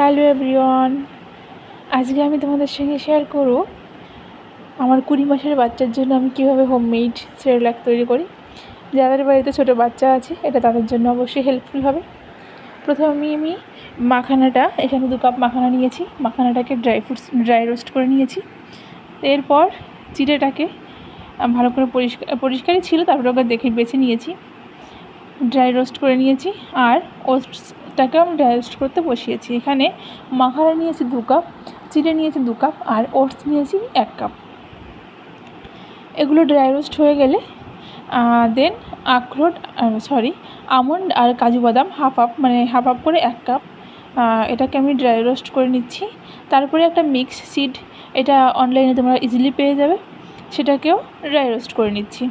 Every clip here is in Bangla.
হ্যালো এভরিওয়ান, আজকে আমি তোমাদের সঙ্গে শেয়ার করব আমার 20 মাসের বাচ্চার জন্য আমি কীভাবে হোমমেড সেরেলাক তৈরি করি। যাদের বাড়িতে ছোটো বাচ্চা আছে এটা তাদের জন্য অবশ্যই হেল্পফুল হবে। প্রথমে আমি মাখানাটা, এখানে 2 কাপ মাখানা নিয়েছি। মাখানাটাকে ড্রাই রোস্ট করে নিয়েছি। এরপর চিড়েটাকে ভালো করে পরিষ্কারই ছিল, তারপরে ওকে দেখে বেছে নিয়েছি, ড্রাই রোস্ট করে নিয়েছি। আর ওটসটাকে আমি ড্রাই রোস্ট করতে বসিয়েছি। এখানে মাখানা নিয়েছি 2 কাপ, চিড়ে নিয়েছি 2 কাপ, আর ওটস নিয়েছি 1 কাপ। এগুলো ড্রাই রোস্ট হয়ে গেলে দেন আমন্ড আর কাজু বাদাম হাফ হাফ করে 1 কাপ, এটাকে আমি ড্রাই রোস্ট করে নিচ্ছি। তারপরে একটা মিক্স সিড, এটা অনলাইনে তোমরা ইজিলি পেয়ে যাবে, সেটাকেও ড্রাই রোস্ট করে নিচ্ছি।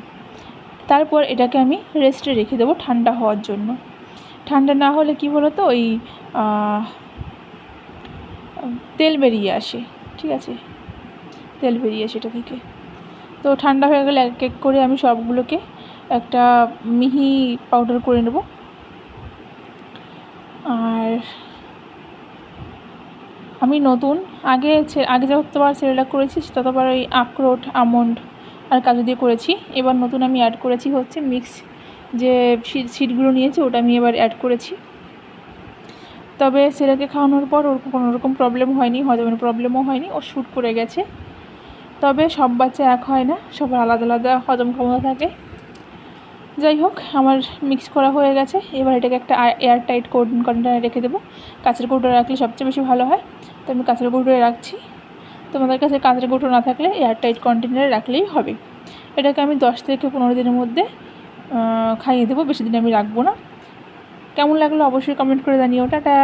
তারপর এটাকে আমি রেস্টে রেখে দেবো ঠান্ডা হওয়ার জন্য। ঠান্ডা না হলে কী বলো তো, ওই তেল বেরিয়ে আসে, ঠিক আছে, তেল বেরিয়ে আসে এটা থেকে। তো ঠান্ডা হয়ে গেলে এক এক করে আমি সবগুলোকে একটা মিহি পাউডার করে নেব। আর আমি আগে যতবার সেরেলাক করেছি ততবার ওই আখরোট, আমন্ড আর কাজু দিয়ে করেছি। এবার নতুন আমি অ্যাড করেছি হচ্ছে মিক্স যে সিডগুলো নিয়েছি, ওটা আমি এবার অ্যাড করেছি। তবে ছেলেকে খাওয়ানোর পর ওর কোনো রকম প্রবলেম হয়নি, হজমের প্রবলেমও হয়নি, ও শ্যুট করে গেছে। তবে সব বাচ্চা এক হয় না, সবার আলাদা আলাদা হজম ক্ষমতা থাকে। যাই হোক, আমার মিক্স করা হয়ে গেছে। এবার এটাকে একটা এয়ার টাইট কন্টেনারে রেখে দেবো। কাঁচের কৌটোয় রাখলে সবচেয়ে বেশি ভালো হয়, তো আমি কাঁচের কৌটোয় রাখছি। তোমাদের কাছে কাঁচের কৌটো না থাকলে এয়ার টাইট কন্টেনারে রাখলেই হবে। এটাকে আমি 10 থেকে 15 দিনের মধ্যে খাইয়ে দেবো, বেশি দিন আমি রাখবো না। কেমন লাগলো অবশ্যই কমেন্ট করে জানিও। টাটা।